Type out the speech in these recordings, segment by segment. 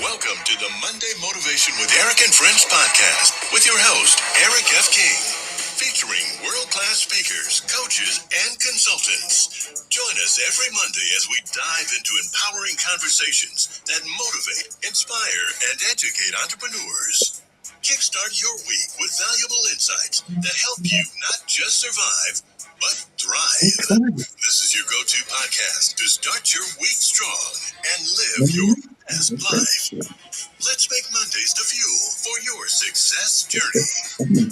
Welcome to the Monday Motivation with Eric and Friends podcast with your host, Eric F. King, featuring world-class speakers, coaches, and consultants. Join us every Monday as we dive into empowering conversations that motivate, inspire, and educate entrepreneurs. Kickstart your week with valuable insights that help you not just survive, but thrive. This is your go-to podcast to start your week strong and live your best life. Let's make Mondays the fuel for your success journey.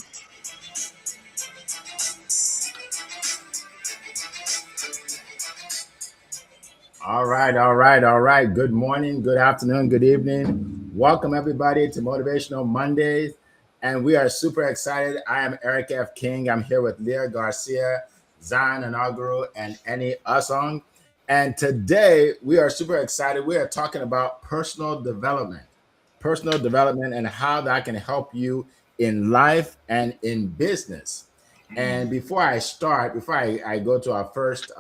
All right. Good morning, good afternoon, good evening. Welcome everybody to Motivational Mondays. And we are super excited. I am Eric F. King. I'm here with Leah Garcia, Zion Anaguru, and Annie Asong. And today we are super excited. We are talking about personal development and how that can help you in life and in business. And before I go to our first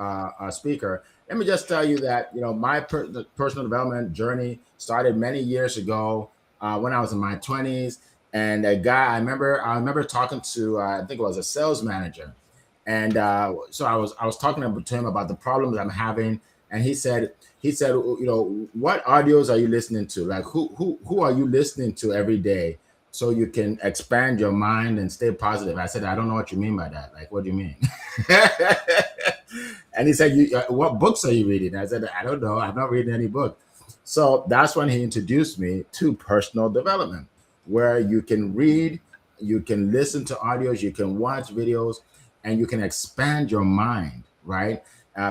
speaker, let me just tell you that my personal development journey started many years ago when I was in my 20s. And a guy I remember talking to I think it was a sales manager, and so I was talking to him about the problems I'm having, and he said, what audios are you listening to? Like who are you listening to every day so you can expand your mind and stay positive? I said, I don't know what you mean by that. Like, what do you mean? And he said, what books are you reading? I said, I don't know. I'm not reading any book. So that's when he introduced me to personal development, where you can read, you can listen to audios, you can watch videos, and you can expand your mind, right?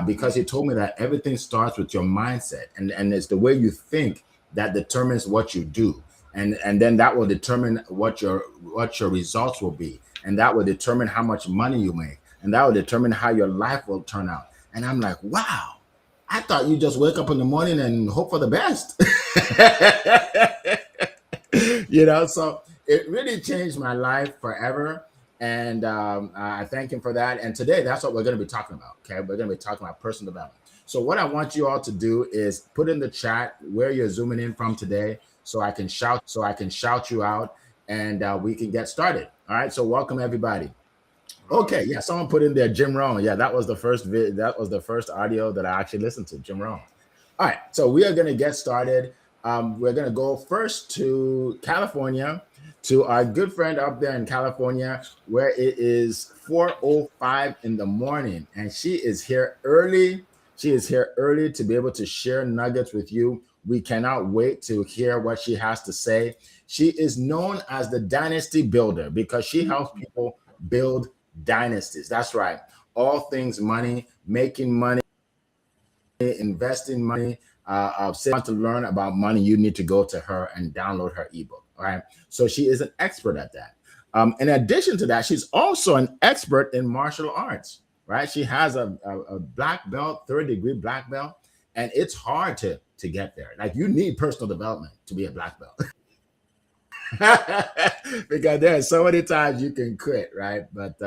Because he told me that everything starts with your mindset, and it's the way you think that determines what you do. And then that will determine what your results will be, and that will determine how much money you make, and that will determine how your life will turn out. And I'm like, wow, I thought you just wake up in the morning and hope for the best. So it really changed my life forever. And I thank him for that. And today, that's what we're going to be talking about. Okay, we're going to be talking about personal development. So what I want you all to do is put in the chat where you're zooming in from today, so I can shout you out, and we can get started. All right. So welcome everybody. Okay. Yeah. Someone put in there Jim Rohn. Yeah, that was the first audio that I actually listened to, Jim Rohn. All right. So we are going to get started. We're going to go first to California, to our good friend up there in California, where it is 4:05 in the morning, and she is here early. She is here early to be able to share nuggets with you. We cannot wait to hear what she has to say. She is known as the Dynasty Builder because she helps people build dynasties. That's right. All things money, making money, investing money. If you want to learn about money, you need to go to her and download her ebook. All right. So she is an expert at that. In addition to that, she's also an expert in martial arts. Right. She has a black belt, third-degree black belt, and it's hard to get there. Like, you need personal development to be a black belt. Because there are so many times you can quit, right? But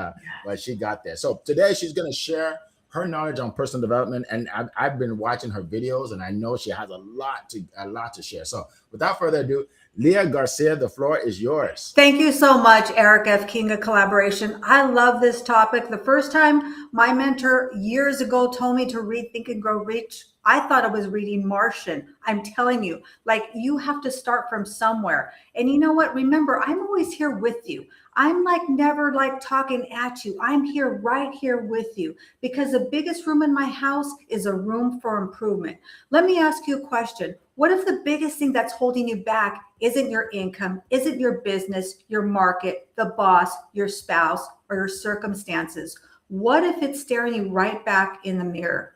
she got there. So today she's going to share her knowledge on personal development, and I've been watching her videos, and I know she has a lot to share. So without further ado, Leah Garcia, the floor is yours. Thank you so much, Eric F. King of Collaboration. I love this topic. The first time my mentor years ago told me to read Think and Grow Rich, I thought I was reading Martian. I'm telling you, like, you have to start from somewhere. And you know what? Remember, I'm always here with you. I'm never talking at you. I'm here right here with you, because the biggest room in my house is a room for improvement. Let me ask you a question. What if the biggest thing that's holding you back isn't your income, isn't your business, your market, the boss, your spouse, or your circumstances? What if it's staring you right back in the mirror?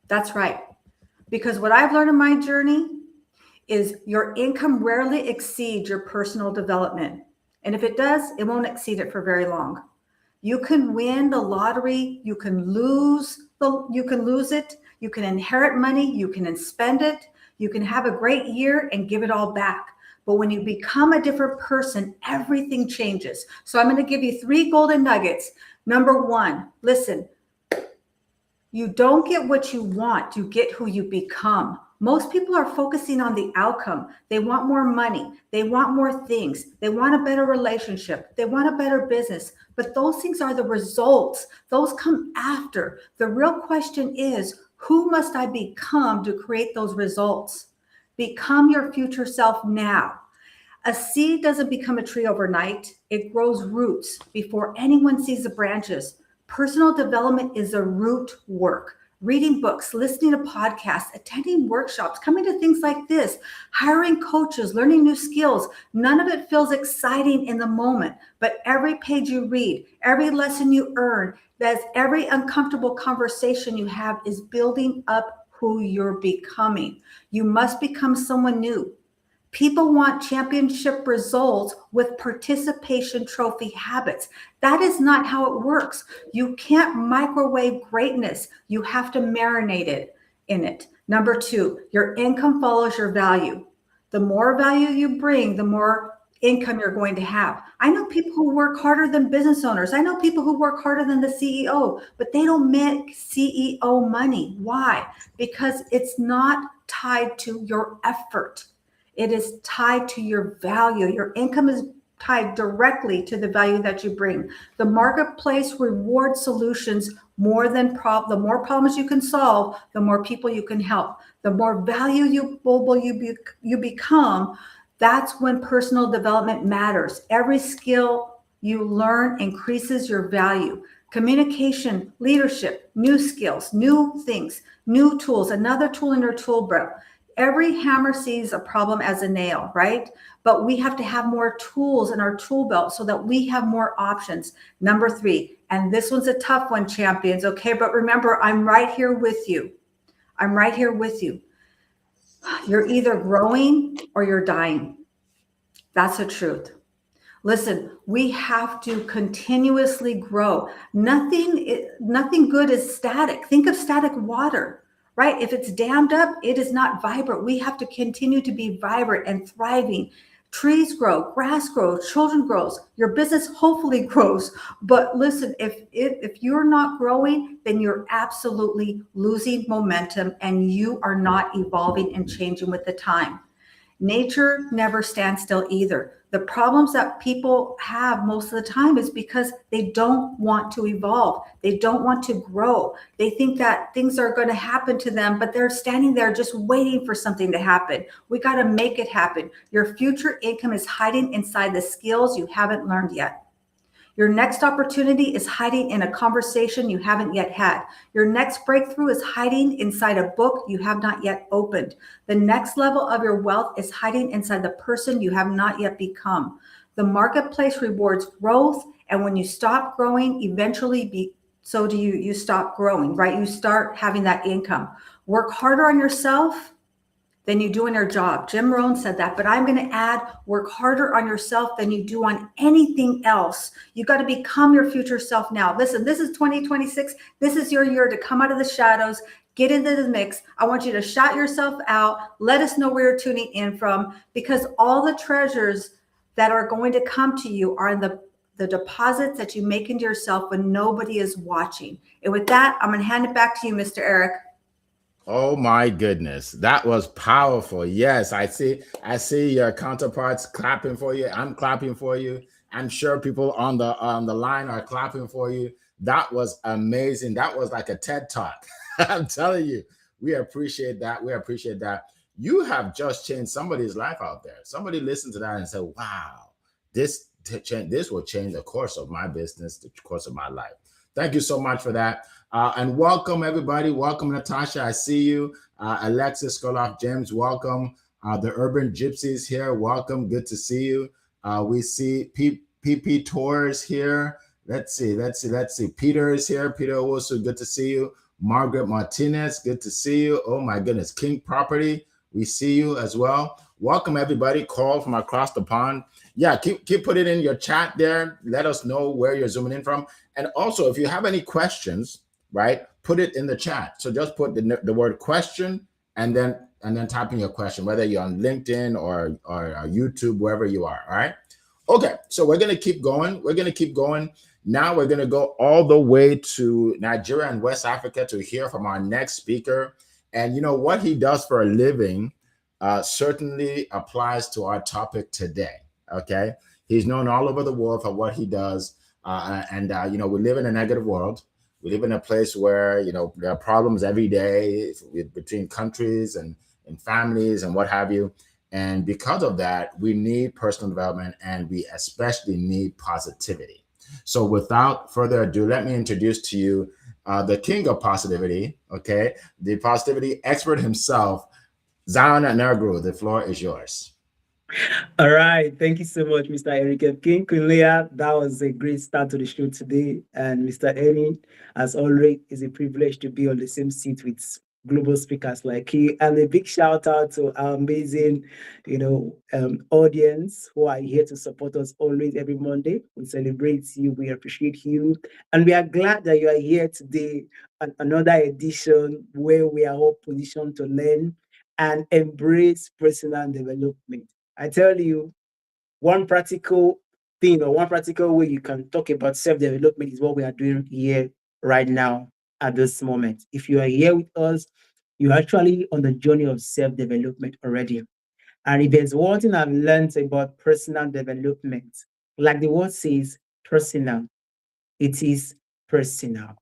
That's right. Because what I've learned in my journey is your income rarely exceeds your personal development. And if it does, it won't exceed it for very long. You can win the lottery, you can lose it, you can inherit money, you can spend it, you can have a great year and give it all back. But when you become a different person, everything changes. So I'm going to give you 3 golden nuggets. Number 1, listen, you don't get what you want, you get who you become. Most people are focusing on the outcome. They want more money. They want more things. They want a better relationship. They want a better business. But those things are the results. Those come after. The real question is, who must I become to create those results? Become your future self now. A seed doesn't become a tree overnight. It grows roots before anyone sees the branches. Personal development is a root work. Reading books, listening to podcasts, attending workshops, coming to things like this, hiring coaches, learning new skills. None of it feels exciting in the moment, but every page you read, every lesson you earn, that's every uncomfortable conversation you have is building up who you're becoming. You must become someone new. People want championship results with participation trophy habits. That is not how it works. You can't microwave greatness. You have to marinate it in it. Number 2, your income follows your value. The more value you bring, the more income you're going to have. I know people who work harder than business owners. I know people who work harder than the CEO, but they don't make CEO money. Why? Because it's not tied to your effort. It is tied to your value. Your income is tied directly to the value that you bring. The marketplace rewards solutions more than the more problems you can solve, the more people you can help. The more valuable you become, that's when personal development matters. Every skill you learn increases your value. Communication, leadership, new skills, new things, new tools, another tool in your tool belt. Every hammer sees a problem as a nail, right? But we have to have more tools in our tool belt so that we have more options. Number 3, and this one's a tough one, champions, okay? But remember, I'm right here with you. I'm right here with you. You're either growing or you're dying. That's the truth. Listen, we have to continuously grow. Nothing good is static. Think of static water. Right? If it's dammed up, it is not vibrant. We have to continue to be vibrant and thriving. Trees grow, grass grows, children grows, your business hopefully grows. But listen, if you're not growing, then you're absolutely losing momentum and you are not evolving and changing with the time. Nature never stands still either. The problems that people have most of the time is because they don't want to evolve. They don't want to grow. They think that things are going to happen to them, but they're standing there just waiting for something to happen. We got to make it happen. Your future income is hiding inside the skills you haven't learned yet. Your next opportunity is hiding in a conversation you haven't yet had. Your next breakthrough is hiding inside a book you have not yet opened. The next level of your wealth is hiding inside the person you have not yet become. The marketplace rewards growth, and when you stop growing, eventually so do you. You stop growing, right? You start having that income. Work harder on yourself than you do in your job. Jim Rohn said that, but I'm going to add, work harder on yourself than you do on anything else. You got to become your future self now. Listen, this is 2026. This is your year to come out of the shadows, get into the mix. I want you to shout yourself out. Let us know where you're tuning in from, because all the treasures that are going to come to you are in the deposits that you make into yourself when nobody is watching. And with that, I'm going to hand it back to you, Mr. Eric. Oh my goodness, that was powerful. Yes, I see your counterparts clapping for you. I'm clapping for you. I'm sure people on the line are clapping for you. That was amazing. That was like a TED Talk. I'm telling you, we appreciate that. We appreciate that. You have just changed somebody's life out there. Somebody listened to that and said, wow, this will change the course of my business, the course of my life. Thank you so much for that. And welcome, everybody. Welcome, Natasha. I see you. Alexis Skoloff, James, welcome. The Urban Gypsies here. Welcome. Good to see you. We see PP Tours here. Let's see. Peter is here. Peter Owusu, good to see you. Margaret Martinez, good to see you. Oh, my goodness. King Property, we see you as well. Welcome, everybody. Call from across the pond. Yeah, keep putting in your chat there. Let us know where you're zooming in from. And also, if you have any questions, right, put it in the chat. So just put the word question and then type in your question, whether you're on LinkedIn or YouTube, wherever you are. All right. Okay. So we're going to keep going. Now we're going to go all the way to Nigeria and West Africa to hear from our next speaker. And what he does for a living certainly applies to our topic today. Okay. He's known all over the world for what he does. We live in a negative world. We live in a place where, there are problems every day between countries and families and what have you. And because of that, we need personal development, and we especially need positivity. So without further ado, let me introduce to you the king of positivity, okay? The positivity expert himself, Zion Negro. The floor is yours. All right. Thank you so much, Mr. Eric F. King. Queen Leah, that was a great start to the show today. And Mr. Eddie, as always, it's a privilege to be on the same seat with global speakers like you. And a big shout out to our amazing, audience who are here to support us always every Monday. We celebrate you. We appreciate you. And we are glad that you are here today on another edition where we are all positioned to learn and embrace personal development. I tell you, one practical thing or one practical way you can talk about self-development is what we are doing here right now at this moment. If you are here with us, you're actually on the journey of self-development already. And if there's one thing I've learned about personal development, like the word says, personal, it is personal.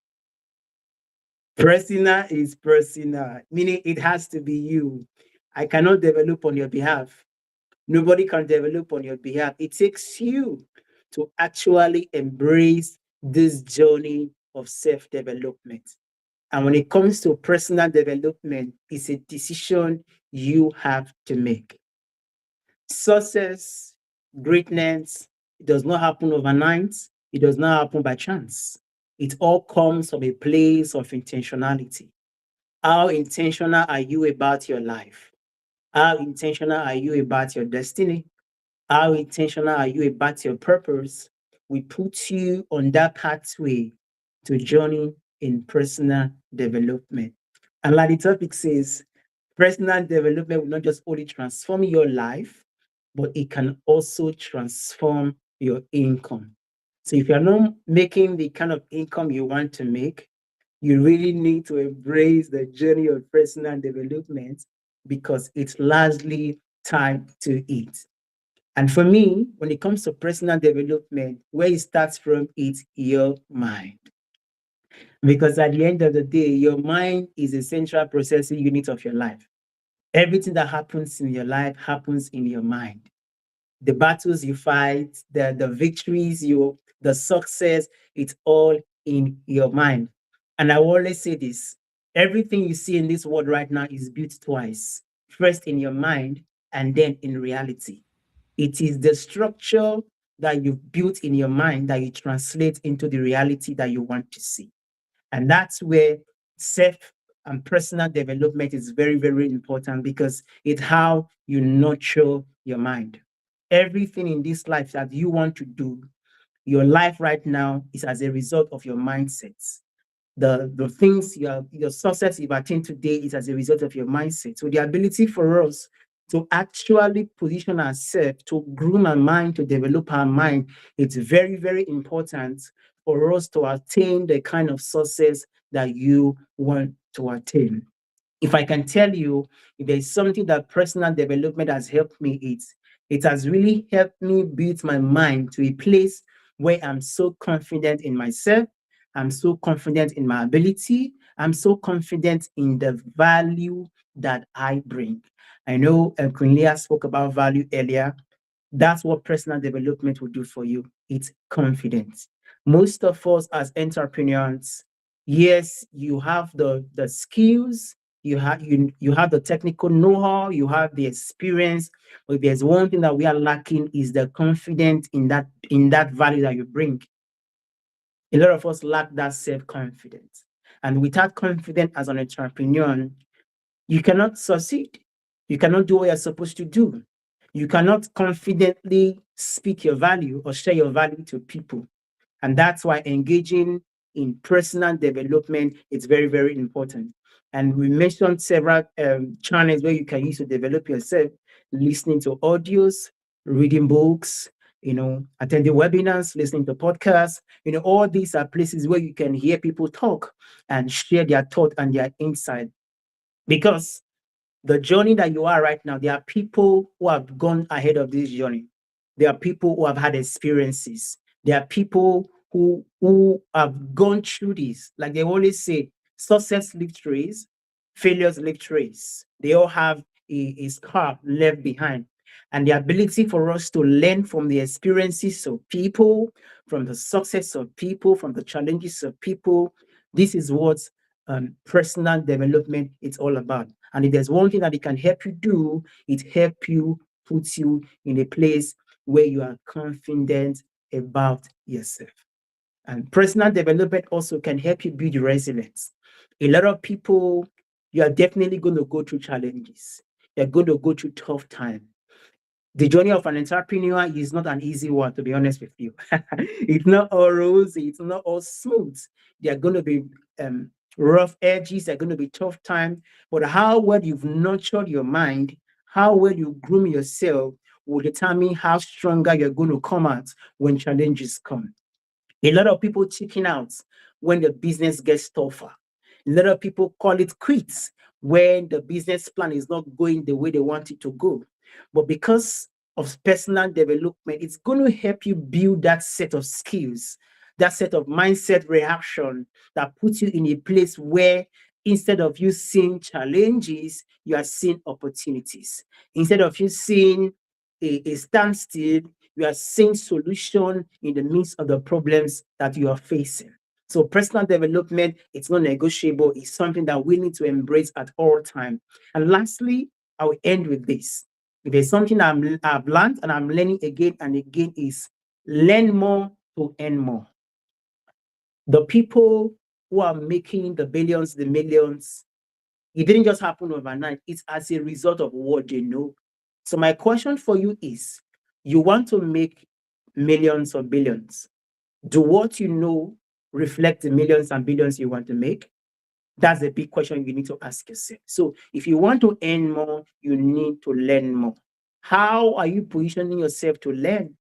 Personal is personal, meaning it has to be you. I cannot develop on your behalf. Nobody can develop on your behalf. It takes you to actually embrace this journey of self-development. And when it comes to personal development, it's a decision you have to make. Success, greatness, it does not happen overnight. It does not happen by chance. It all comes from a place of intentionality. How intentional are you about your life? How intentional are you about your destiny? How intentional are you about your purpose? We put you on that pathway to journey in personal development. And like the topic says, personal development will not just only transform your life, but it can also transform your income. So if you're not making the kind of income you want to make, you really need to embrace the journey of personal development because it's largely tied to it. And for me, when it comes to personal development, where it starts from, it's your mind. Because at the end of the day, your mind is a central processing unit of your life. Everything that happens in your life happens in your mind. The battles you fight, the victories, the success, it's all in your mind. And I always say this, everything you see in this world right now is built twice. First in your mind and then in reality. It is the structure that you've built in your mind that you translate into the reality that you want to see. And that's where self and personal development is very, very important because it's how you nurture your mind. Everything in this life that you want to do, your life right now is as a result of your mindsets. The things your success you've attained today is as a result of your mindset. So the ability for us to actually position ourselves, to groom our mind, to develop our mind, it's very, very important for us to attain the kind of success that you want to attain. If I can tell you, if there's something that personal development has helped me, it has really helped me build my mind to a place where I'm so confident in myself. I'm so confident in my ability. I'm so confident in the value that I bring. I know Queen Leah spoke about value earlier. That's what personal development will do for you. It's confidence. Most of us as entrepreneurs, yes, you have the skills, you have the technical know-how, you have the experience, but there's one thing that we are lacking is the confidence in that value that you bring. A lot of us lack that self-confidence. And without confidence as an entrepreneur, you cannot succeed. You cannot do what you're supposed to do. You cannot confidently speak your value or share your value to people. And that's why engaging in personal development is very, very important. And we mentioned several channels where you can use to develop yourself, listening to audios, reading books, attending webinars, listening to podcasts. All these are places where you can hear people talk and share their thought and their insight. Because the journey that you are right now, there are people who have gone ahead of this journey. There are people who have had experiences. There are people who have gone through this. Like they always say, success leaves trace, failures leave trace. They all have a scar left behind. And the ability for us to learn from the experiences of people, from the success of people, from the challenges of people, this is what personal development is all about. And if there's one thing that it can help you do, it help you put you in a place where you are confident about yourself. And personal development also can help you build resilience. A lot of people, you are definitely going to go through challenges. You're going to go through tough time. The journey of an entrepreneur is not an easy one, to be honest with you. It's not all rosy, it's not all smooth. There are going to be rough edges, there are going to be tough time. But how well you've nurtured your mind, how well you groom yourself will determine how stronger you're going to come out when challenges come. A lot of people chicken out when the business gets tougher. A lot of people call it quits when the business plan is not going the way they want it to go. But because of personal development, it's going to help you build that set of skills, that set of mindset reaction that puts you in a place where instead of you seeing challenges, you are seeing opportunities. Instead of you seeing a standstill, you are seeing solution in the midst of the problems that you are facing. So personal development, it's not negotiable. It's something that we need to embrace at all times. And lastly, I will end with this. If there's something I've learned and I'm learning again and again is learn more to earn more. The people who are making the billions, the millions, it didn't just happen overnight. It's as a result of what they know. So my question for you is, you want to make millions or billions. Do what you know reflect the millions and billions you want to make? That's a big question you need to ask yourself. So if you want to earn more, you need to learn more. How are you positioning yourself to learn?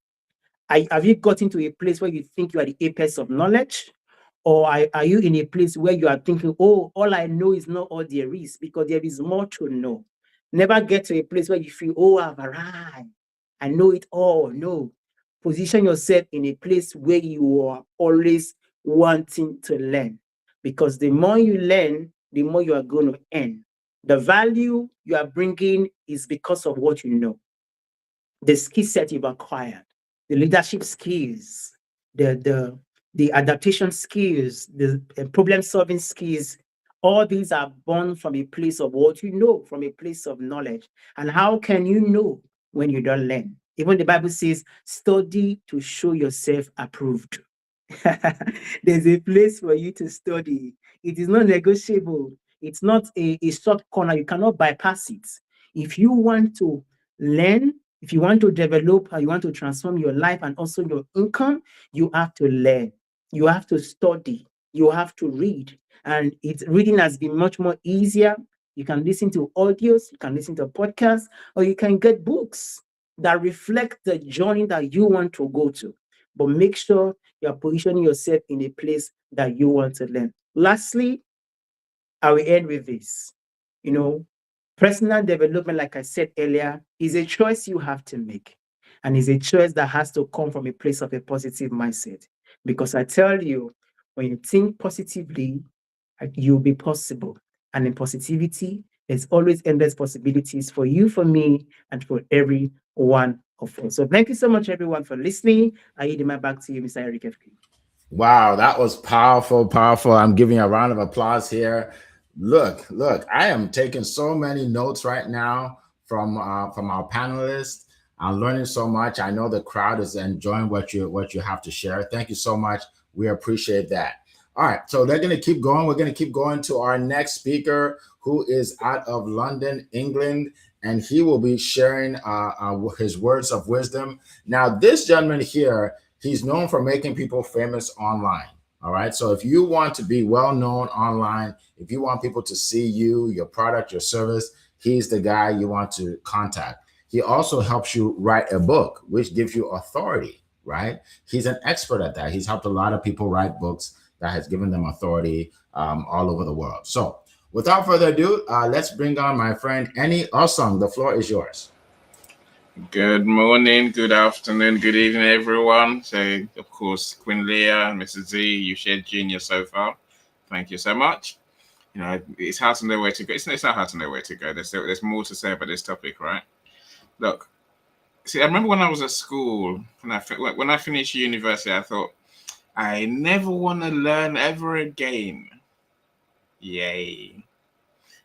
Have you gotten to a place where you think you are the apex of knowledge? Or are you in a place where you are thinking, oh, all I know is not all there is, because there is more to know. Never get to a place where you feel, oh, I've arrived. I know it all. No. Position yourself in a place where you are always wanting to learn. Because the more you learn, the more you are going to earn. The value you are bringing is because of what you know. The skill set you've acquired, the leadership skills, the adaptation skills, the problem-solving skills, all these are born from a place of what you know, from a place of knowledge. And how can you know when you don't learn? Even the Bible says, study to show yourself approved. There's a place for you to study. It is not negotiable. It's not a short corner. You cannot bypass it. If you want to learn, if you want to develop, or you want to transform your life and also your income, you have to learn. You have to study. You have to read. And reading has been much more easier. You can listen to audios, you can listen to podcasts, or you can get books that reflect the journey that you want to go to. But make sure you're positioning yourself in a place that you want to learn. Lastly, I will end with this. Personal development, like I said earlier, is a choice you have to make. And it's a choice that has to come from a place of a positive mindset. Because I tell you, when you think positively, you'll be possible. And in positivity, there's always endless possibilities for you, for me, and for every one of us. So thank you so much, everyone, for listening. I yield my back to you, Mr. Eric F. King. Wow, that was powerful, powerful. I'm giving you a round of applause here. Look, I am taking so many notes right now from our panelists. I'm learning so much. I know the crowd is enjoying what you have to share. Thank you so much. We appreciate that. All right, so they're going to keep going. We're going to keep going to our next speaker, who is out of London, England, and he will be sharing his words of wisdom. Now, this gentleman here, he's known for making people famous online. All right. So if you want to be well known online, if you want people to see you, your product, your service, he's the guy you want to contact. He also helps you write a book, which gives you authority, right? He's an expert at that. He's helped a lot of people write books that has given them authority all over the world. So Without further ado, let's bring on my friend Annie Osong. The floor is yours. Good morning, good afternoon, good evening, everyone. So, of course, Queen Leah, Mrs. Z, you shared Junior so far. Thank you so much. It's hard to know where to go. It's not hard to know where to go. There's more to say about this topic, right? Look, see, I remember when I was at school, when I finished university, I thought, I never want to learn ever again. Yay.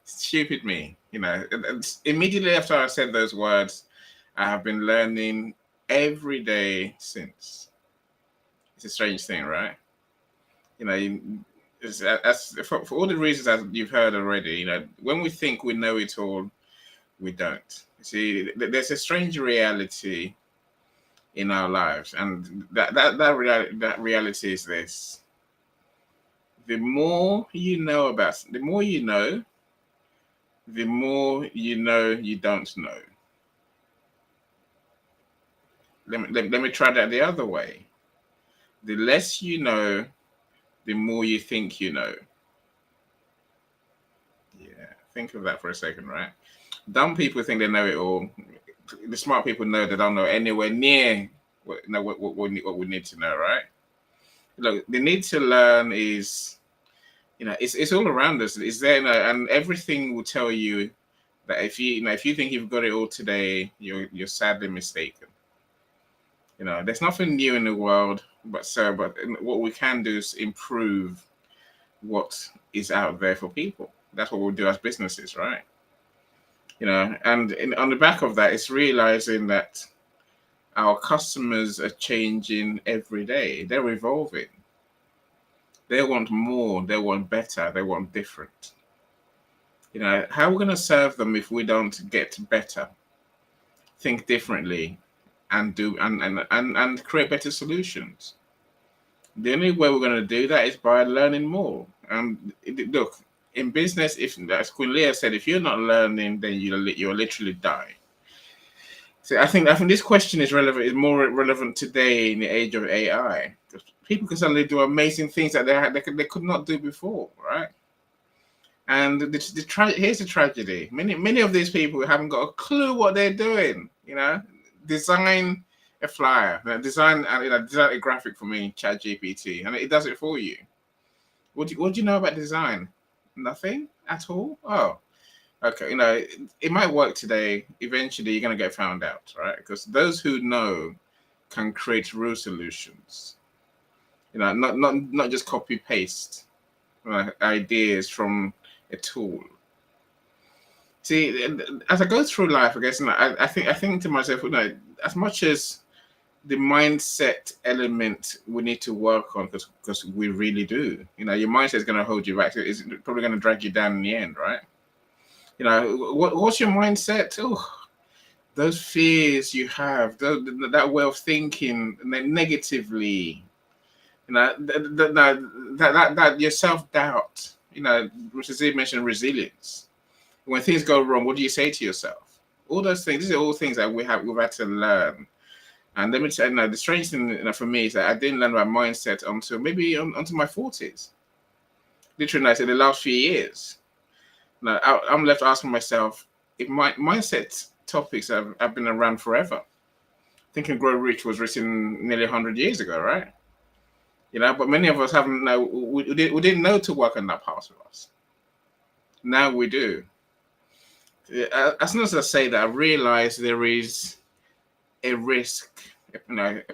Stupid me. And immediately after I said those words, I have been learning every day since. It's a strange thing, right? For all the reasons that you've heard already, when we think we know it all, we don't. See, there's a strange reality in our lives, and that reality is this: the more you know, the more you know you don't know. Let me try that the other way. The less you know, the more you think you know. Yeah, think of that for a second, right? Dumb people think they know it all. The smart people know they don't know anywhere near what we need to know, right? Look, the need to learn is, it's all around us. It's there, and everything will tell you that if you think you've got it all today, you're sadly mistaken. There's nothing new in the world, but what we can do is improve what is out there for people. That's what we'll do as businesses, right? And on the back of that, it's realizing that our customers are changing every day. They're evolving. They want more. They want better. They want different. How are we going to serve them if we don't get better, think differently, and do and create better solutions? The only way we're going to do that is by learning more. Look, in business, if, as Queen Leah said, if you're not learning, then you'll literally die. So I think this question is more relevant today in the age of AI, because people can suddenly do amazing things that they could not do before, right? And here's the tragedy: many of these people haven't got a clue what they're doing. Design a flyer, design a graphic for me, ChatGPT, and it does it for you. What do you know about design? Nothing at all. Oh, okay. It might work today. Eventually, you're going to get found out, right? Because those who know can create real solutions. Not just copy paste ideas from a tool. See, as I go through life, I guess, I think to myself, as much as the mindset element we need to work on, because we really do. Your mindset is going to hold you back. It's probably going to drag you down in the end, right? What's your mindset? Oh, those fears you have, that way of thinking negatively. That your self-doubt. Mr. Z mentioned resilience. When things go wrong, what do you say to yourself? All those things. These are all things that we've had to learn. And let me tell you, the strange thing for me is that I didn't learn about mindset until maybe until my 40s. Literally, in the last few years. Now, I'm left asking myself, if my mindset topics have been around forever. Think and Grow Rich was written nearly 100 years ago, right? But many of us haven't. We didn't know to work on that part of us. Now we do. As soon as I say that, I realize there is a risk, a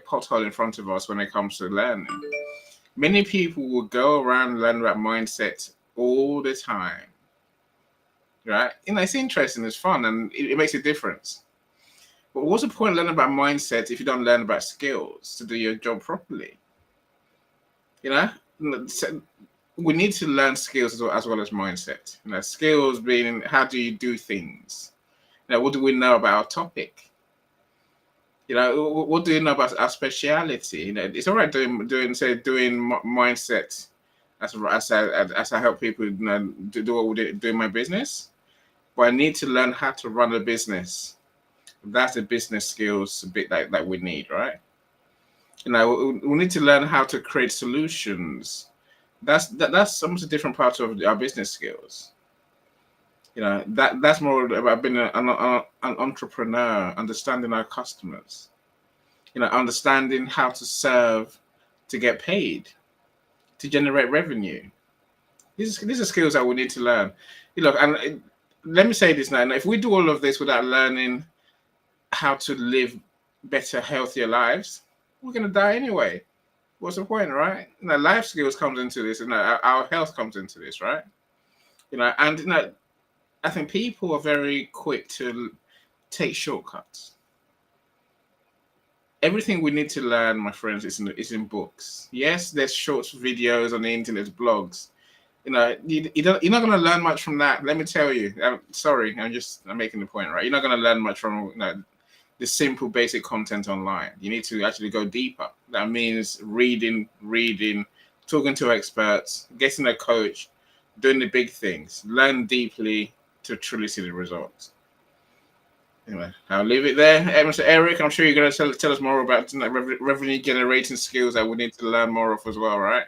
pothole in front of us when it comes to learning. Many people will go around learning about mindset all the time, right? It's interesting, it's fun, and it makes a difference. But what's the point of learning about mindset if you don't learn about skills to do your job properly? We need to learn skills as well as mindset. Skills being, how do you do things? What do we know about our topic? What do you know about our speciality? It's all right doing mindset as I help people do what we do in my business, but I need to learn how to run a business. That's the business skills bit that we need, right? We need to learn how to create solutions. That's almost a different part of our business skills. That's more about being an entrepreneur, understanding our customers, understanding how to serve, to get paid, to generate revenue. These are skills that we need to learn. And let me say this now. If we do all of this without learning how to live better, healthier lives, we're going to die anyway. What's the point, right? Life skills comes into this, and our health comes into this, right? And I think people are very quick to take shortcuts. Everything we need to learn, my friends, is in books. Yes, there's short videos on the internet, blogs. You're not going to learn much from that. Let me tell you. I'm making the point, right? You're not going to learn much from the simple, basic content online. You need to actually go deeper. That means reading, talking to experts, getting a coach, doing the big things. Learn deeply to truly see the results. Anyway, I'll leave it there. Mr. Eric, I'm sure you're going to tell us more about revenue generating skills that we need to learn more of as well, right?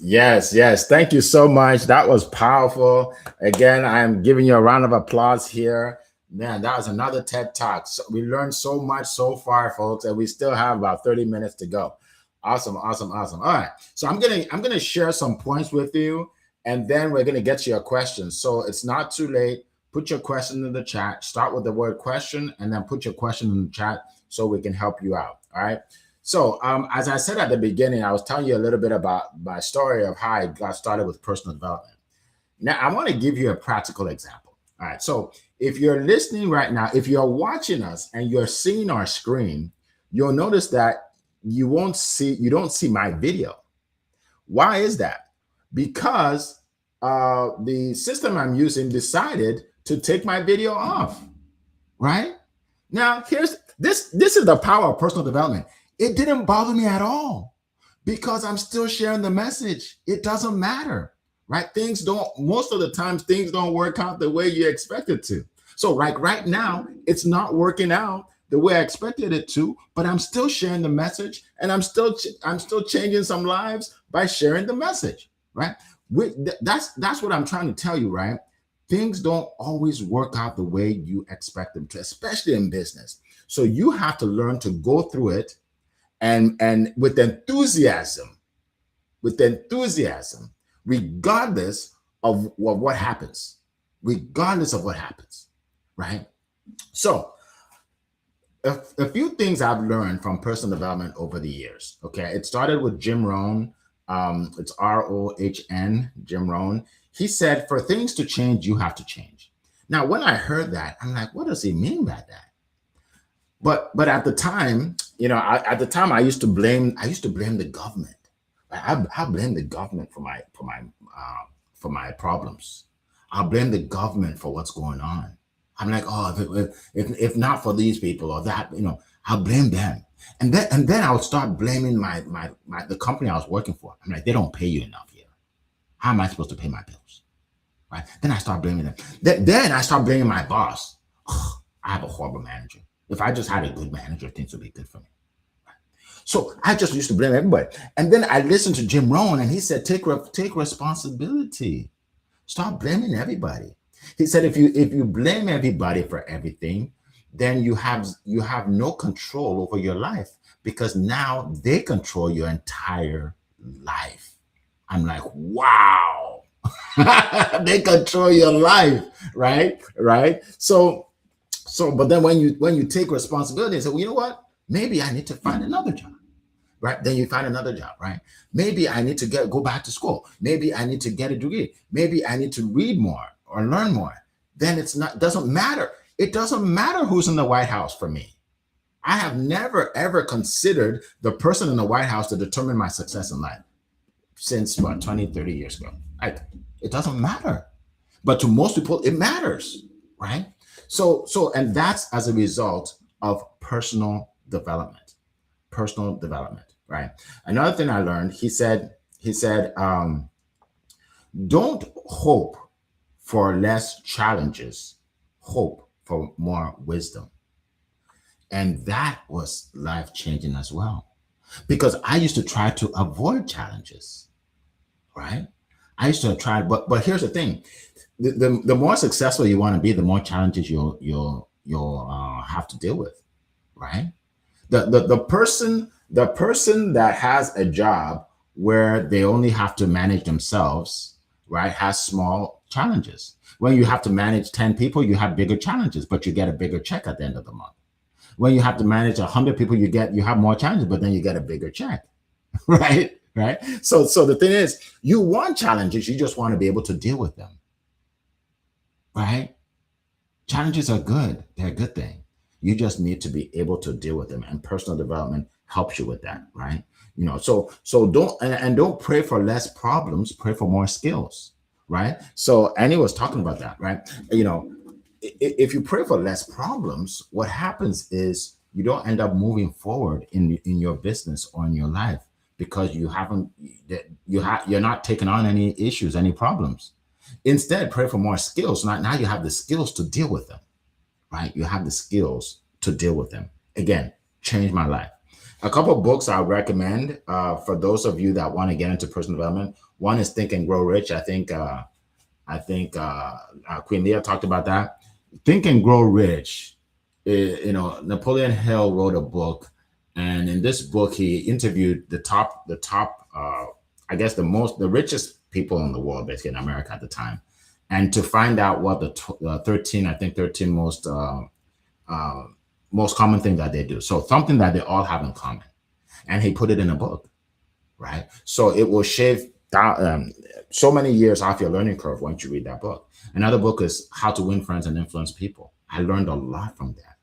Yes. Thank you so much. That was powerful. Again, I'm giving you a round of applause here. Man, that was another TED Talk. So we learned so much so far, folks, and we still have about 30 minutes to go. Awesome. All right. So I'm gonna share some points with you, and then we're gonna get to your questions. So it's not too late. Put your question in the chat. Start with the word question, and then put your question in the chat so we can help you out. All right. So as I said at the beginning, I was telling you a little bit about my story of how I got started with personal development. Now I want to give you a practical example. All right. So if you're listening right now, if you're watching us and you're seeing our screen, you'll notice that you don't see my video. Why is that? Because the system I'm using decided to take my video off, right? Now, here's this is the power of personal development. It didn't bother me at all because I'm still sharing the message. It doesn't matter, right? Most of the times things don't work out the way you expect it to. So like right now, it's not working out the way I expected it to, but I'm still sharing the message, and I'm still changing some lives by sharing the message, right? That's what I'm trying to tell you, right? Things don't always work out the way you expect them to, especially in business. So you have to learn to go through it and with enthusiasm, regardless of what happens, right? So a few things I've learned from personal development over the years. Okay, it started with Jim Rohn. It's ROHN, Jim Rohn. He said, for things to change, you have to change. Now, when I heard that, I'm like, what does he mean by that? But at the time, I used to blame the government. I blame the government for my problems. I blame the government for what's going on. I'm like, oh, if not for these people or that, I'll blame them. And then I would start blaming the company I was working for. I'm like, they don't pay you enough here. How am I supposed to pay my bills? Right? Then I start blaming them. Then I start blaming my boss. Oh, I have a horrible manager. If I just had a good manager, things would be good for me. Right? So I just used to blame everybody. And then I listened to Jim Rohn, and he said, take responsibility. Stop blaming everybody. He said, if you blame everybody for everything, then you have no control over your life, because now they control your entire life. I'm like, wow, they control your life, right? So, but then when you take responsibility and say, well, you know what? Maybe I need to find another job, right? Then you find another job, right? Maybe I need to go back to school. Maybe I need to get a degree. Maybe I need to read more or learn more. Then doesn't matter. It doesn't matter who's in the White House for me. I have never, ever considered the person in the White House to determine my success in life since about 20, 30 years ago. It doesn't matter. But to most people, it matters, right? So, and that's as a result of personal development, right? Another thing I learned, he said, don't hope for less challenges, hope for more wisdom. And that was life-changing as well, because I used to try to avoid challenges, right? I used to try, but here's the thing: the more successful you want to be, the more challenges you'll have to deal with, right? The person that has a job where they only have to manage themselves, right, has small challenges. When you have to manage 10 people, you have bigger challenges, but you get a bigger check at the end of the month. When you have to manage 100 people, you have more challenges, but then you get a bigger check. Right? Right. So the thing is, you want challenges, you just want to be able to deal with them. Right? Challenges are good. They're a good thing. You just need to be able to deal with them, and personal development helps you with that, right? So don't pray for less problems, pray for more skills, right? So Annie was talking about that, right? If you pray for less problems, what happens is you don't end up moving forward in your business or in your life, because you're not taking on any issues, any problems. Instead, pray for more skills. Now you have the skills to deal with them, right? You have the skills to deal with them. Again, changed my life. A couple of books I recommend for those of you that want to get into personal development. One is Think and Grow Rich. I think Queen Leah talked about that. Think and Grow Rich. Napoleon Hill wrote a book, and in this book he interviewed the top I guess the richest people in the world, basically in America at the time, and to find out what the 13 most common thing that they do. So something that they all have in common, and he put it in a book, right? So it will shave down so many years off your learning curve once you read that book. Another book is How to Win Friends and Influence People. I learned a lot from that,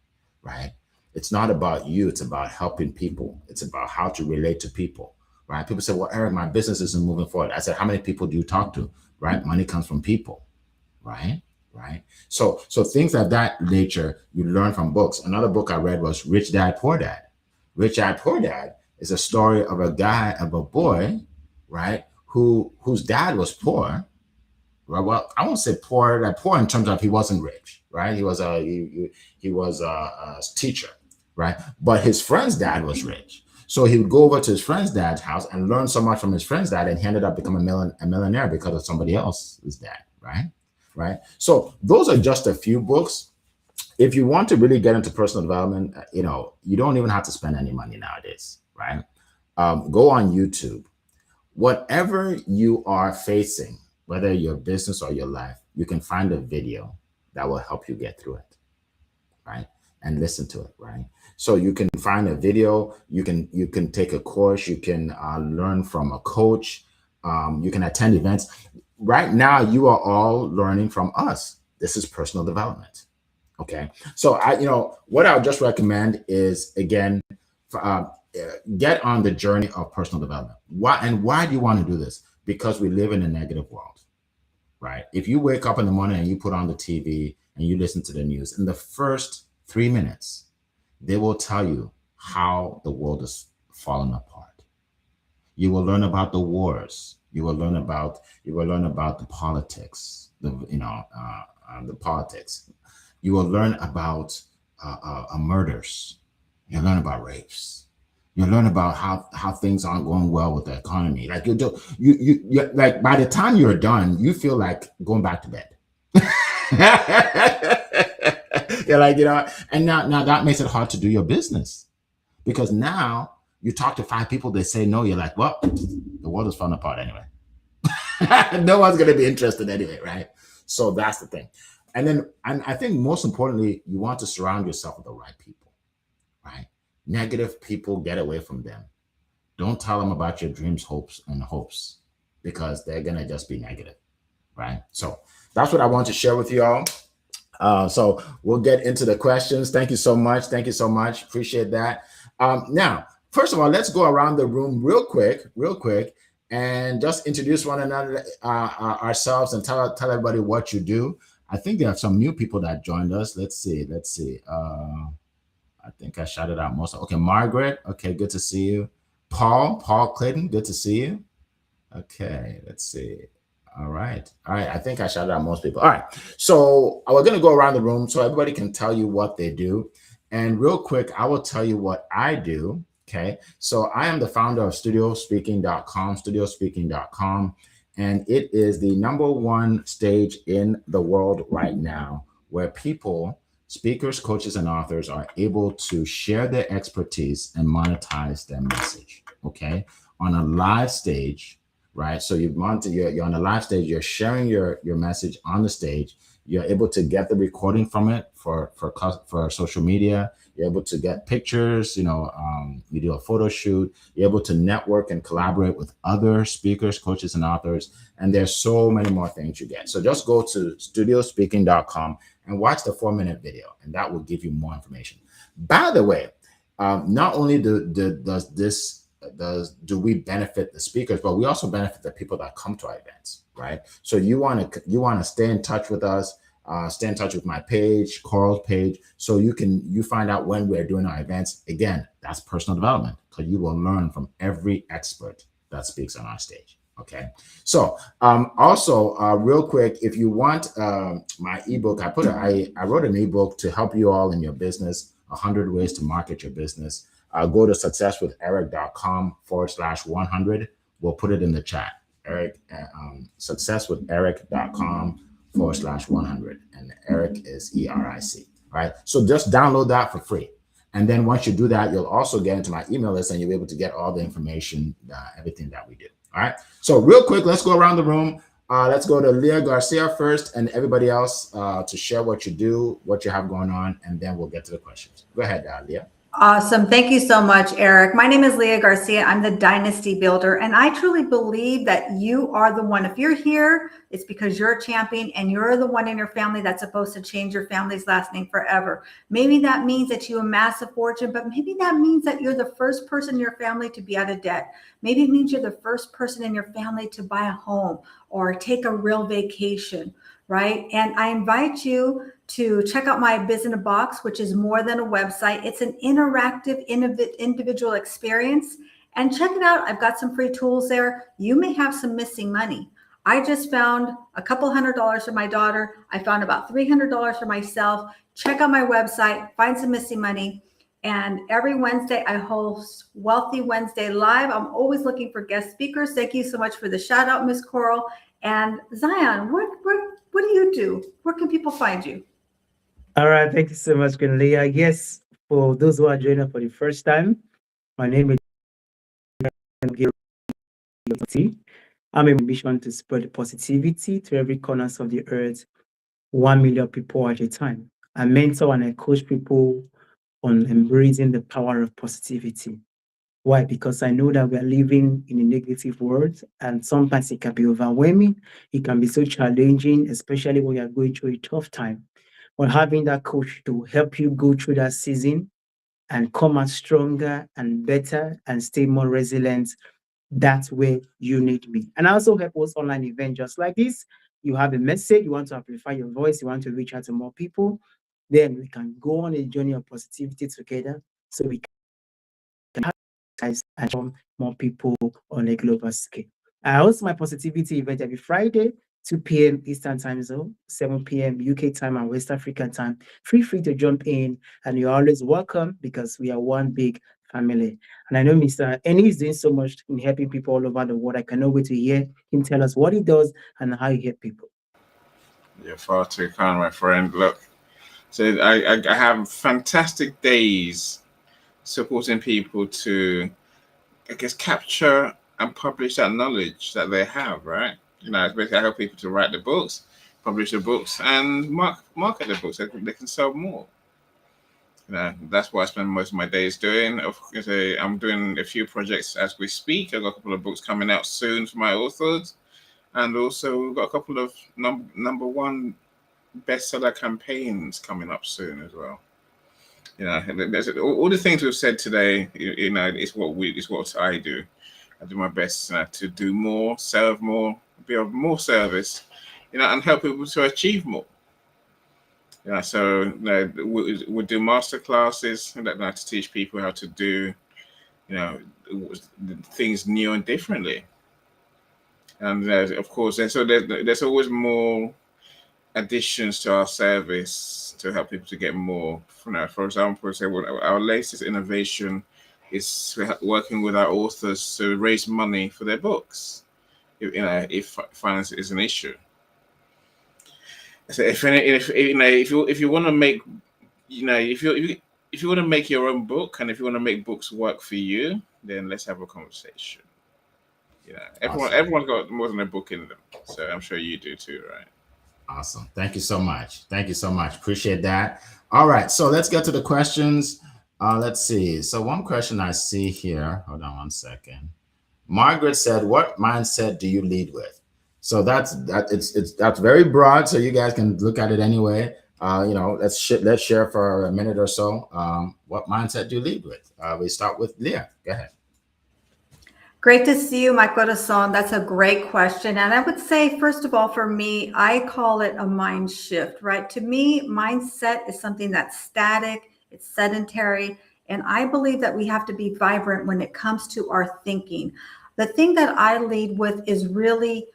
right? It's not about you, it's about helping people. It's about how to relate to people, right? People say, well, Eric, my business isn't moving forward. I said, how many people do you talk to, right? Money comes from people, right? So things of that nature you learn from books. Another book I read was Rich Dad, Poor Dad. Rich Dad, Poor Dad is a story of a boy, right, whose dad was poor. Right? Well, I won't say poor in terms of he wasn't rich, right? He was a teacher, right? But his friend's dad was rich. So he would go over to his friend's dad's house and learn so much from his friend's dad, and he ended up becoming a millionaire because of somebody else's dad, right? So those are just a few books. If you want to really get into personal development, you don't even have to spend any money nowadays, right? Go on YouTube. Whatever you are facing, whether your business or your life, you can find a video that will help you get through it, right? And listen to it, right? So you can find a video, you can take a course, you can learn from a coach, you can attend events. Right now, you are all learning from us. This is personal development, okay? So what I would just recommend is, again, get on the journey of personal development. Why do you want to do this? Because we live in a negative world, right? If you wake up in the morning and you put on the TV and you listen to the news, in the first 3 minutes, they will tell you how the world is falling apart. You will learn about the wars. You will learn about the politics. The politics. You will learn about murders. You'll learn about rapes. You'll learn about how things aren't going well with the economy. Like you like by the time you're done, you feel like going back to bed. You're like, and now that makes it hard to do your business, because now you talk to 5 people, they say no, you're like, well, the world is falling apart anyway. No one's going to be interested anyway, right? So that's the thing. And I think most importantly, you want to surround yourself with the right people, right? Negative people, get away from them. Don't tell them about your dreams, hopes, because they're going to just be negative, right? So that's what I want to share with you all. So we'll get into the questions. Thank you so much. Appreciate that. Now, first of all, let's go around the room real quick, and just introduce one another, ourselves, and tell everybody what you do. I think there are some new people that joined us. Let's see. I think I shouted out most. Okay, Margaret. Okay, good to see you. Paul Clayton, good to see you. Okay, let's see. All right. I think I shouted out most people. All right. So we're going to go around the room so everybody can tell you what they do. And real quick, I will tell you what I do. Okay. So I am the founder of studiospeaking.com, And it is the #1 stage in the world right now where people, speakers, coaches, and authors are able to share their expertise and monetize their message. Okay. On a live stage, right? So you're on a live stage, you're sharing your message on the stage. You're able to get the recording from it for social media. You're able to get pictures, you do a photo shoot. You're able to network and collaborate with other speakers, coaches, and authors. And there's so many more things you get. So just go to studiospeaking.com and watch the 4-minute video, and that will give you more information. By the way, not only do we benefit the speakers, but we also benefit the people that come to our events, right? So you want to stay in touch with us, stay in touch with my page, Coral's page, so you find out when we're doing our events. Again, that's personal development, because you will learn from every expert that speaks on our stage. Okay. So also real quick, if you want my ebook, I wrote an ebook to help you all in your business, 100 ways to market your business. Go to successwitheric.com/100. We'll put it in the chat. Eric, successwitheric.com/100. And Eric is ERIC. Right. So just download that for free. And then once you do that, you'll also get into my email list and you'll be able to get all the information, everything that we do. All right. So real quick, let's go around the room. Let's go to Leah Garcia first and everybody else to share what you do, what you have going on, and then we'll get to the questions. Go ahead, Leah. Awesome. Thank you so much, Eric. My name is Leah Garcia. I'm the Dynasty Builder, and I truly believe that you are the one. If you're here, it's because you're a champion and you're the one in your family that's supposed to change your family's last name forever. Maybe that means that you amass a fortune, but maybe that means that you're the first person in your family to be out of debt. Maybe it means you're the first person in your family to buy a home or take a real vacation, right? And I invite you to check out my Biz in a Box, which is more than a website. It's an interactive, individual experience. And check it out. I've got some free tools there. You may have some missing money. I just found a couple $100 for my daughter. I found about $300 for myself. Check out my website, find some missing money. And every Wednesday, I host Wealthy Wednesday Live. I'm always looking for guest speakers. Thank you so much for the shout out, Miss Coral. And Zion, what do you do? Where can people find you? All right, thank you so much, Leah. Yes, for those who are joining us for the first time, my name is I'm a mission to spread positivity to every corner of the earth, 1 million people at a time. I mentor and I coach people on embracing the power of positivity. Why? Because I know that we are living in a negative world, and sometimes it can be overwhelming. It can be so challenging, especially when you are going through a tough time. But having that coach to help you go through that season and come out stronger and better and stay more resilient, that's where you need me. And I also help host online events just like this. You have a message, you want to amplify your voice, you want to reach out to more people, then we can go on a journey of positivity together so we can and more people on a global scale. I host my positivity event every Friday, 2 p.m. Eastern Time Zone, 7 p.m. UK time and West African time. Feel free to jump in, and you're always welcome because we are one big family. And I know Mr. Eni is doing so much in helping people all over the world. I cannot wait to hear him tell us what he does and how he helps people. You're far too kind, my friend. Look, so I have fantastic days supporting people to, I guess, capture and publish that knowledge that they have, right? Basically I help people to write the books, publish the books, and market the books so they can sell more. That's what I spend most of my days doing. I'm doing a few projects as we speak. I've got a couple of books coming out soon for my authors, and also we've got a couple of number one bestseller campaigns coming up soon as well. All the things we've said today, is what I do. I do my best to do more, serve more, be of more service, and help people to achieve more. So we do master classes to teach people how to do, things new and differently. And of course, there's always more additions to our service to help people to get more. For example, our latest innovation is working with our authors to raise money for their books. if finance is an issue. So if you want to make, if you want to make your own book, and if you want to make books work for you, then let's have a conversation. Everyone's got more than a book in them, so I'm sure you do too, right? Awesome. Thank you so much. Thank you so much. Appreciate that. All right, so let's get to the questions. Let's see. So one question I see here. Hold on one second. Margaret said, "What mindset do you lead with?" So that's very broad. So you guys can look at it anyway. Let's share for a minute or so. What mindset do you lead with? We start with Leah. Go ahead. Great to see you, my corazón. That's a great question. And I would say, first of all, for me, I call it a mind shift, right? To me, mindset is something that's static, it's sedentary, and I believe that we have to be vibrant when it comes to our thinking. The thing that I lead with is really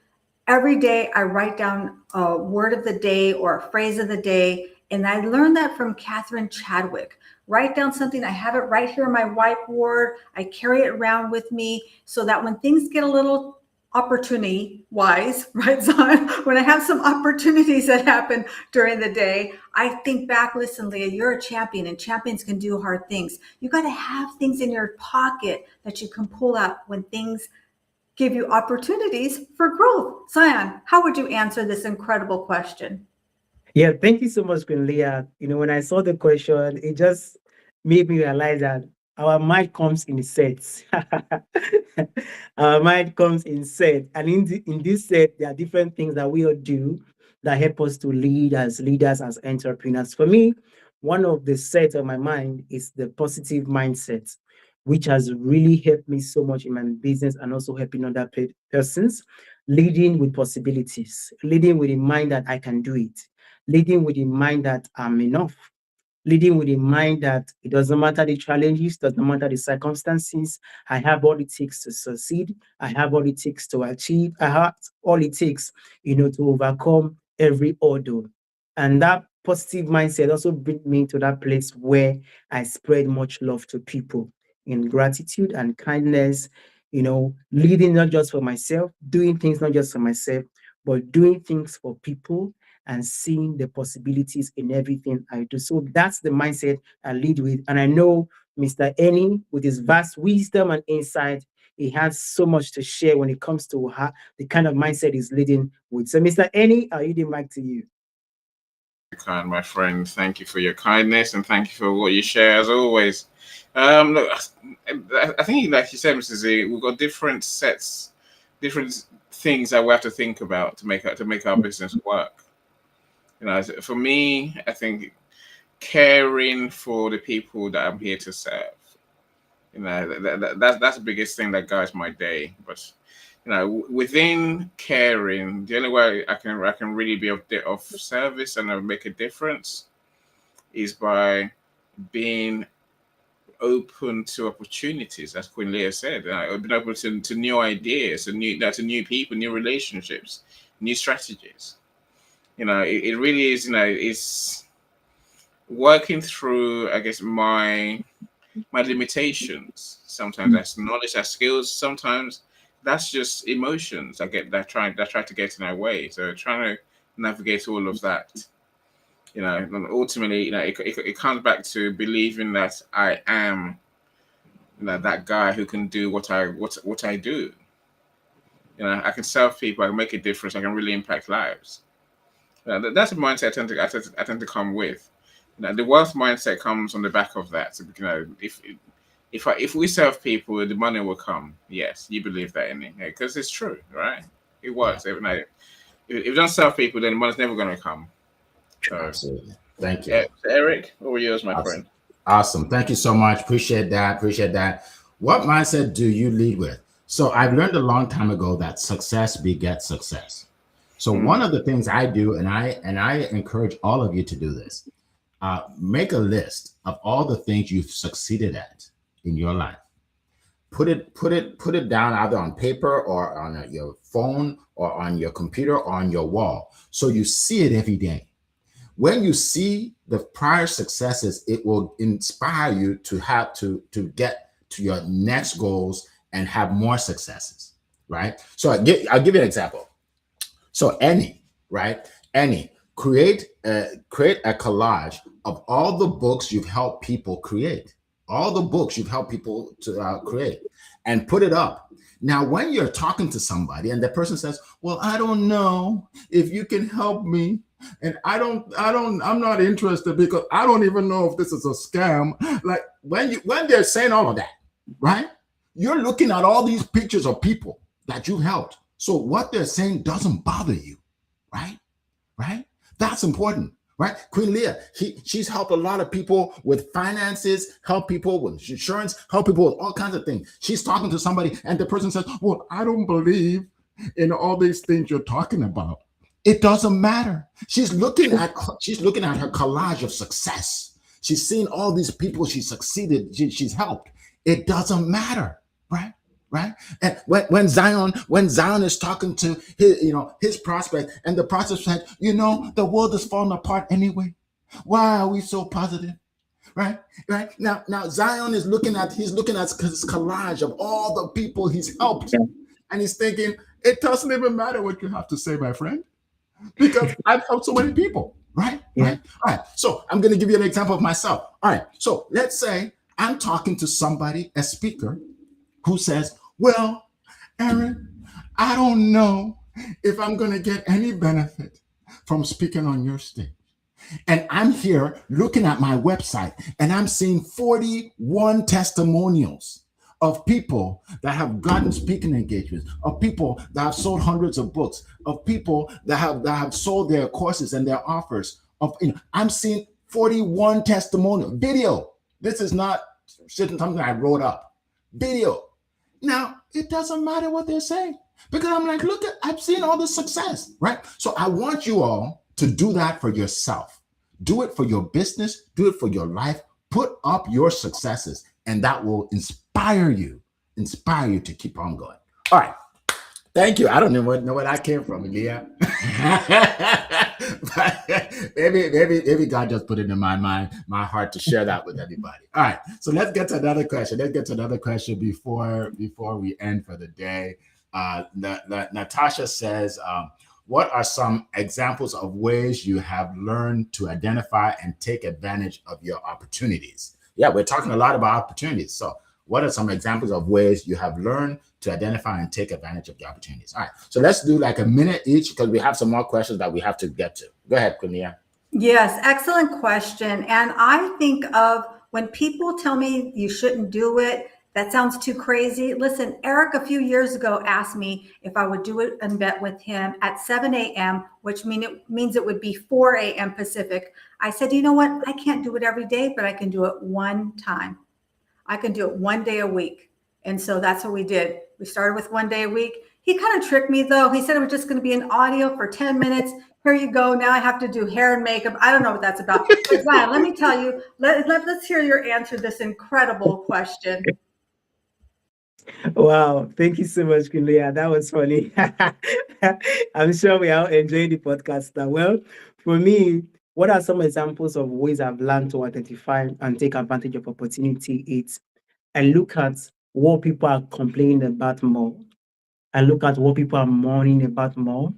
every day I write down a word of the day or a phrase of the day. And I learned that from Catherine Chadwick. Write down something. I have it right here on my whiteboard. I carry it around with me so that when things get a little opportunity wise, right, Zion, when I have some opportunities that happen during the day, I think back, listen, Leah, you're a champion and champions can do hard things. You got to have things in your pocket that you can pull out when things give you opportunities for growth. Zion, how would you answer this incredible question? Yeah, thank you so much, Queen Leah. When I saw the question, it just made me realize that our mind comes in sets. Our mind comes in sets. And in this set, there are different things that we all do that help us to lead as leaders, as entrepreneurs. For me, one of the sets of my mind is the positive mindset, which has really helped me so much in my business and also helping other persons. Leading with possibilities, leading with the mind that I can do it, leading with the mind that I'm enough, leading with the mind that it doesn't matter the challenges, doesn't matter the circumstances. I have all it takes to succeed. I have all it takes to achieve. I have all it takes, to overcome every ordeal. And that positive mindset also brings me to that place where I spread much love to people in gratitude and kindness, leading not just for myself, doing things not just for myself, but doing things for people and seeing the possibilities in everything I do. So that's the mindset I lead with. And I know Mr. Eni, with his vast wisdom and insight, he has so much to share when it comes to the kind of mindset he's leading with. So Mr. Eni, I'll yield the mic to you. Kind, my friend. Thank you for your kindness and thank you for what you share as always. Look, I think, like you said, Mr. Z, we've got different sets, different things that we have to think about to make our business work. For me, I think caring for the people that I'm here to serve. That's the biggest thing that guides my day. But within caring, the only way I can really be of service and make a difference is by being open to opportunities, as Queen Leah said. Being open to new ideas, to new people, new relationships, new strategies. It really is. It's working through, I guess, my limitations. Sometimes that's knowledge, that's skills. Sometimes that's just emotions that try to get in our way. So trying to navigate all of that. And ultimately, it comes back to believing that I am, that guy who can do what I do. I can serve people, I can make a difference, I can really impact lives. That's a mindset I tend to come with. The wealth mindset comes on the back of that. So, if we serve people, the money will come. Yes, you believe that in it, because it's true, right? It works. If you don't serve people, then the money's never going to come. So, absolutely. Thank you, Eric. What were yours, my friend? Awesome. Thank you so much. Appreciate that. What mindset do you lead with? So I've learned a long time ago that success begets success. So one of the things I do, and I encourage all of you to do this, make a list of all the things you've succeeded at in your life. Put it down either on paper or on your phone or on your computer or on your wall, so you see it every day. When you see the prior successes, it will inspire you to have to get to your next goals and have more successes. right? So I'll give you an example. So Annie, right? Annie, create a collage of all the books you've helped people create, all the books you've helped people to create, and put it up. Now, when you're talking to somebody and the person says, "Well, I don't know if you can help me, and I'm not interested because I don't even know if this is a scam." Like when they're saying all of that, right? You're looking at all these pictures of people that you helped. So what they're saying doesn't bother you, right? Right? That's important, right? Queen Leah, she's helped a lot of people with finances, help people with insurance, help people with all kinds of things. She's talking to somebody and the person says, "Well, I don't believe in all these things you're talking about." It doesn't matter. She's looking at her collage of success. She's seen all these people she succeeded, she's helped. It doesn't matter, right? Right? And when Zion is talking to his prospect, and the prospect said, "The world is falling apart anyway. Why are we so positive?" Right? Right? Now Zion is looking at his collage of all the people he's helped, and he's thinking, it doesn't even matter what you have to say, my friend, because I've helped so many people. Right? Yeah. Right? All right. So I'm going to give you an example of myself. All right. So let's say I'm talking to somebody, a speaker, who says, "Well, Aaron, I don't know if I'm going to get any benefit from speaking on your stage." And I'm here looking at my website and I'm seeing 41 testimonials of people that have gotten speaking engagements, of people that have sold hundreds of books, of people that have sold their courses and their offers. I'm seeing 41 testimonial video. This is not something I wrote up. Video. Now, it doesn't matter what they're saying because I'm like, look, I've seen all the success, right? So I want you all to do that for yourself. Do it for your business. Do it for your life. Put up your successes, and that will inspire you to keep on going. All right. Thank you. I don't know where that came from, Leah. maybe God just put it in my mind, my heart to share that with everybody. All right. So let's get to another question. Before we end for the day. Natasha says, what are some examples of ways you have learned to identify and take advantage of your opportunities? Yeah, we're talking a lot about opportunities. So what are some examples of ways you have learned to identify and take advantage of the opportunities? All right. So let's do like a minute each because we have some more questions that we have to get to. Go ahead, Quinnia. Yes, excellent question. And I think of when people tell me you shouldn't do it, that sounds too crazy. Listen, Eric a few years ago asked me if I would do it and bet with him at 7 a.m., which means it would be 4 a.m. Pacific. I said, you know what? I can't do it every day, but I can do it one time. I can do it one day a week. And so that's what we did. We started with 1 day a week. He kind of tricked me though. He said it was just going to be an audio for 10 minutes. Here you go. Now I have to do hair and makeup. I don't know what that's about. But Zion, let me tell you, let's hear your answer to this incredible question. Wow, thank you so much, Kulia. That was funny. I'm sure we are enjoying the podcast now. Well, for me, what are some examples of ways I've learned to identify and take advantage of opportunity? It's I look at what people are complaining about more. I look at what people are mourning about more.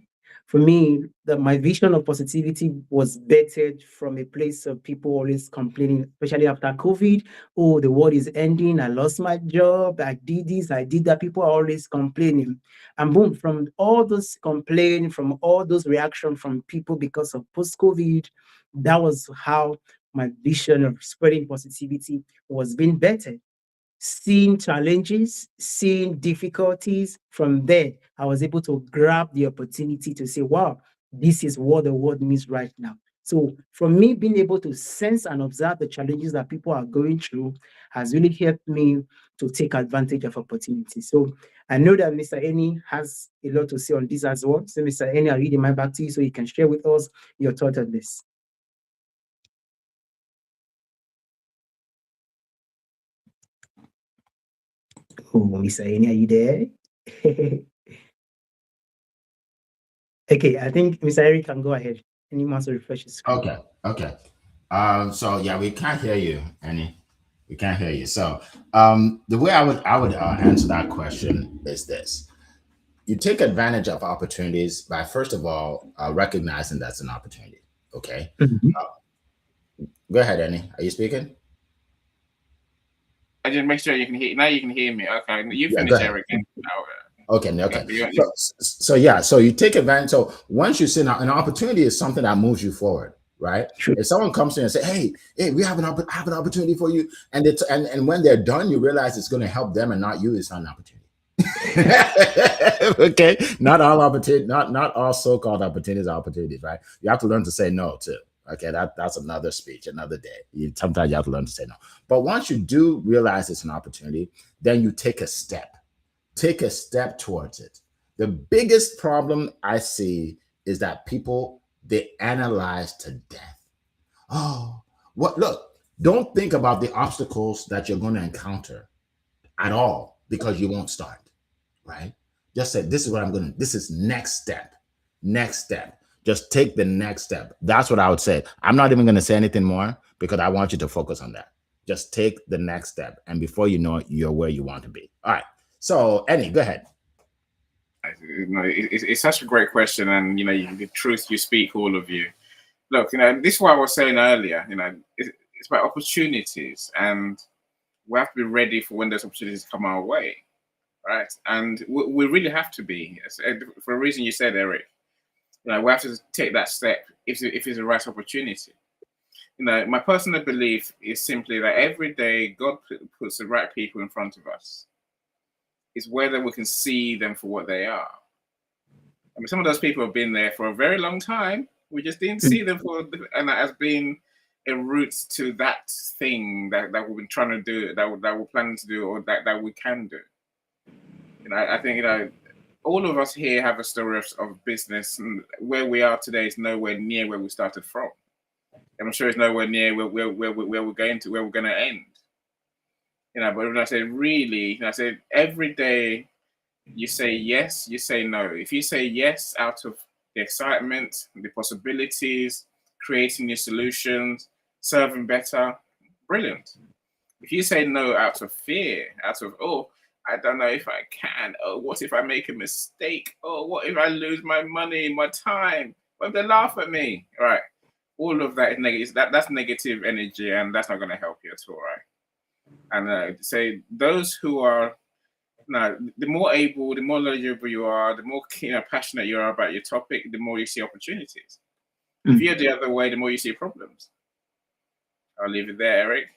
For me, my vision of positivity was bettered from a place of people always complaining, especially after COVID. Oh, the world is ending. I lost my job. I did this. I did that. People are always complaining. And boom, from all those complaining, from all those reactions from people because of post-COVID, that was how my vision of spreading positivity was being bettered. Seeing challenges, seeing difficulties, from there, I was able to grab the opportunity to say, wow, this is what the world needs right now. So from me being able to sense and observe the challenges that people are going through has really helped me to take advantage of opportunities. So I know that Mr. Eni has a lot to say on this as well. So Mr. Eni, I'll read the mic back to you so you can share with us your thought on this. Oh, Mr. Eni, are you there? Okay, I think Mr. Eric can go ahead. Any wants to refresh his screen? Okay. So yeah, we can't hear you, Annie. We can't hear you. So the way I would answer that question is this: you take advantage of opportunities by first of all recognizing that's an opportunity. Okay. Mhm. Go ahead, Annie. Are you speaking? I just make sure you can hear. Now you can hear me. Okay, you Yeah, go finish, ahead. Eric. And now, Okay, okay. you- So yeah, so you take advantage. So once you see now, an opportunity is something that moves you forward, right? True. If someone comes to you and say, "Hey, we have have an opportunity for you," and it's and when they're done, you realize it's going to help them and not you. It's not an opportunity. Okay, not all opportunity, not all so-called opportunities are opportunities, right? You have to learn to say no too. Okay, that's another speech, another day. Sometimes you have to learn to say no. But once you do realize it's an opportunity, then you take a step. Take a step towards it. The biggest problem I see is that people they analyze to death. Oh, what? Look, don't think about the obstacles that you're going to encounter at all because you won't start, right? Just say, this is what I'm going to, this is next step. Next step. Just take the next step. That's what I would say. I'm not even going to say anything more because I want you to focus on that. Just take the next step. And before you know it, you're where you want to be. All right. So, Annie, go ahead. it's such a great question, and the truth you speak, all of you. Look, this is what I was saying earlier. It's about opportunities, and we have to be ready for when those opportunities come our way, right? And we really have to be, for a reason you said, Eric. We have to take that step if it's the right opportunity. My personal belief is simply that every day God puts the right people in front of us. It's whether we can see them for what they are. I mean, some of those people have been there for a very long time. We just didn't see them and that has been a route to that thing that we've been trying to do, that we're planning to do, or that we can do. I think all of us here have a story of business, and where we are today is nowhere near where we started from. I'm sure it's nowhere near where we're going to, where we're going to end. But when I say really, I say every day you say yes, you say no. If you say yes out of the excitement, the possibilities, creating new solutions, serving better, brilliant. If you say no out of fear, out of, oh, I don't know if I can, oh, what if I make a mistake? Oh, what if I lose my money, my time? What if they laugh at me? All right. All of that is negative. That's negative energy, and that's not going to help you at all, right? And say those who are the more able, the more knowledgeable you are, the more passionate you are about your topic, the more you see opportunities. If you're the other way, the more you see problems. I'll leave it there, Eric.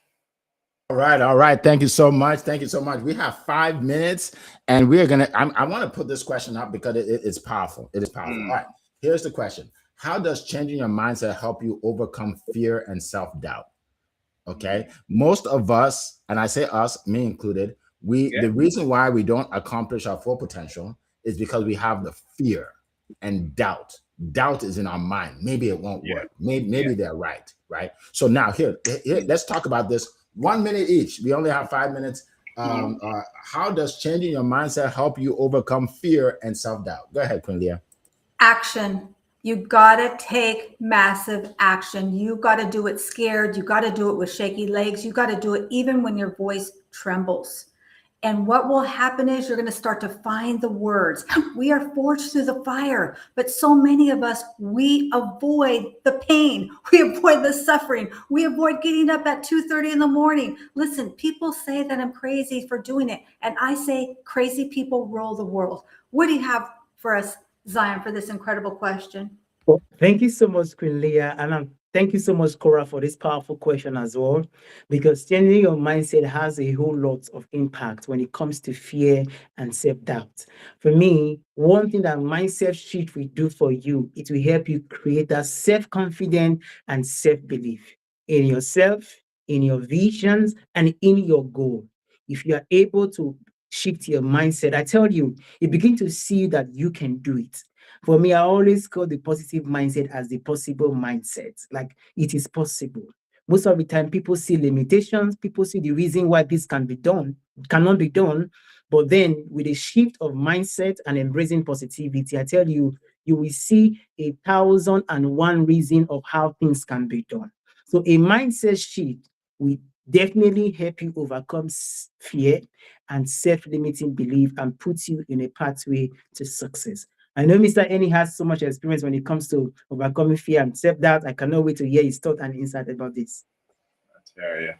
All right. Thank you so much. We have 5 minutes, and we're gonna. I want to put this question up because it's powerful. It is powerful. All right. Here's the question: how does changing your mindset help you overcome fear and self-doubt? Okay. Most of us, and I say us, me included, the reason why we don't accomplish our full potential is because we have the fear and doubt. Doubt is in our mind. Maybe it won't work. Maybe they're right. So now here, let's talk about this. 1 minute each. We only have 5 minutes. How does changing your mindset help you overcome fear and self-doubt? Go ahead, Queen Leah. Action. You gotta take massive action. You gotta do it scared. You gotta do it with shaky legs. You gotta do it even when your voice trembles. And what will happen is you're going to start to find the words. We are forged through the fire, but so many of us, we avoid the pain. We avoid the suffering. We avoid getting up at 2:30 in the morning. Listen, people say that I'm crazy for doing it. And I say crazy people rule the world. What do you have for us, Zion, for this incredible question? Well, thank you so much, Queen Leah. And thank you so much, Cora, for this powerful question as well, because changing your mindset has a whole lot of impact when it comes to fear and self-doubt. For me, one thing that mindset shift will do for you, it will help you create that self-confidence and self-belief in yourself, in your visions, and in your goal. If you are able to shift your mindset, I tell you, you begin to see that you can do it. For me, I always call the positive mindset as the possible mindset. Like, it is possible. Most of the time, people see limitations. People see the reason why this cannot be done. But then with a shift of mindset and embracing positivity, I tell you, you will see 1,001 reasons of how things can be done. So a mindset shift will definitely help you overcome fear and self-limiting belief and put you in a pathway to success. I know Mr. Eni has so much experience when it comes to overcoming fear and self-doubt. I cannot wait to hear his thought and insight about this. Yeah.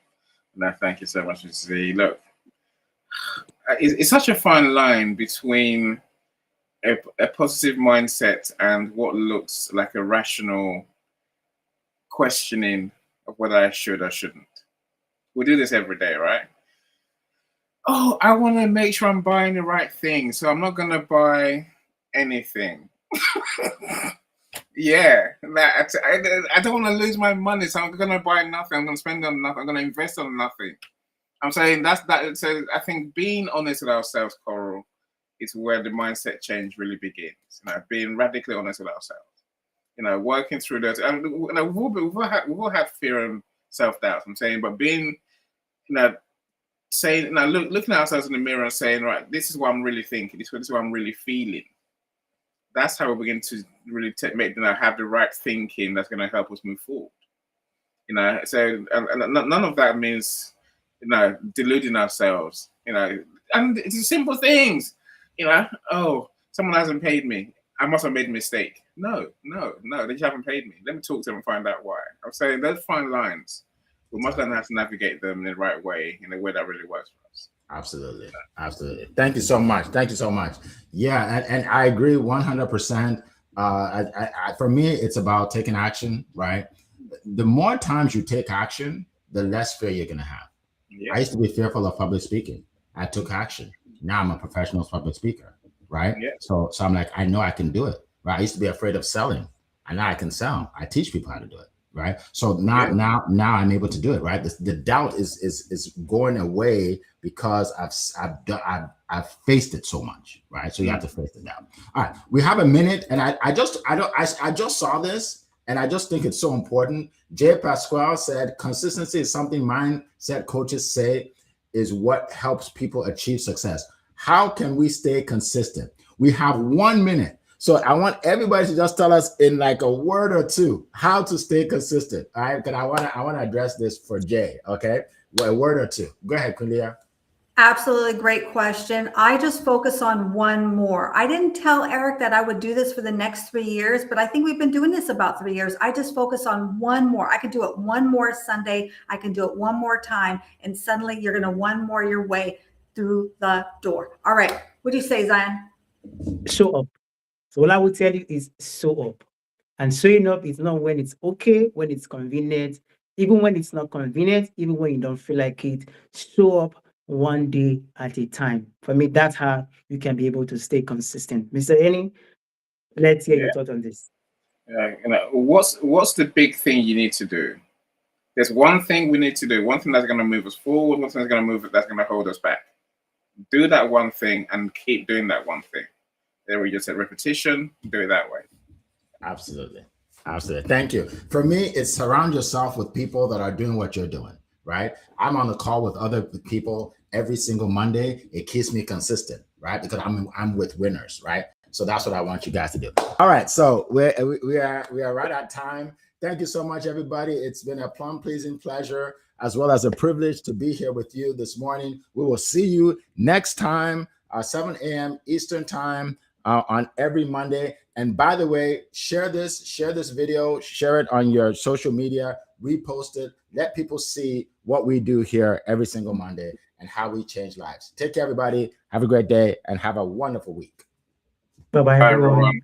No, thank you so much, Mr. Z. Look, it's such a fine line between a positive mindset and what looks like a rational questioning of whether I should or shouldn't. We do this every day, right? Oh, I want to make sure I'm buying the right thing, so I'm not going to buy anything. Yeah, I don't want to lose my money, so I'm going to buy nothing. I'm going to spend on nothing. I'm going to invest on nothing. I'm saying that. So I think being honest with ourselves, Coral, is where the mindset change really begins. Being radically honest with ourselves. Working through those. And we've all had fear and self-doubt. I'm saying, but being, saying, looking at ourselves in the mirror and saying, right, this is what I'm really thinking. This is what I'm really feeling. That's how we begin to really have the right thinking that's going to help us move forward. So and none of that means deluding ourselves. And it's simple things. Oh, someone hasn't paid me. I must have made a mistake. No, they just haven't paid me. Let me talk to them and find out why. I'm saying those fine lines. We must learn how to navigate them in the right way, in a way that really works for us. Absolutely. Thank you so much. Yeah, and I agree 100%. For me, it's about taking action, right? The more times you take action, the less fear you're going to have. Yeah. I used to be fearful of public speaking. I took action. Now I'm a professional public speaker, right? Yeah. So I'm like, I know I can do it, right? I used to be afraid of selling, and now I can sell. I teach people how to do it. Right. So now I'm able to do it. Right. The doubt is going away because I've faced it so much. Right. So you have to face the doubt. All right. We have a minute, and I just saw this, and I just think it's so important. Jay Pasquale said consistency is something mindset coaches say is what helps people achieve success. How can we stay consistent? We have 1 minute. So I want everybody to just tell us in like a word or two how to stay consistent. All right, because I want to address this for Jay. Okay, a word or two. Go ahead, Cornelia. Absolutely great question. I just focus on one more. I didn't tell Eric that I would do this for the next 3 years, but I think we've been doing this about 3 years. I just focus on one more. I can do it one more Sunday. I can do it one more time, and suddenly you're going to one more your way through the door. All right. What do you say, Zion? Show up. So all I will tell you is show up. And showing up is not when it's okay, when it's convenient, even when it's not convenient, even when you don't feel like it. Show up one day at a time. For me, that's how you can be able to stay consistent. Mr. Eni, let's hear your thought on this. What's the big thing you need to do? There's one thing we need to do, one thing that's going to move us forward, one thing that's going to hold us back. Do that one thing and keep doing that one thing. There we just said repetition, do it that way. Absolutely. Thank you. For me, it's surround yourself with people that are doing what you're doing, right? I'm on the call with other people every single Monday. It keeps me consistent, right? Because I'm with winners, right? So that's what I want you guys to do. All right. So we are right at time. Thank you so much, everybody. It's been a plum-pleasing pleasure as well as a privilege to be here with you this morning. We will see you next time, 7 a.m. Eastern time. On every Monday. And by the way, share this video, share it on your social media, repost it, let people see what we do here every single Monday and how we change lives. Take care, everybody. Have a great day and have a wonderful week. Bye-bye, everyone.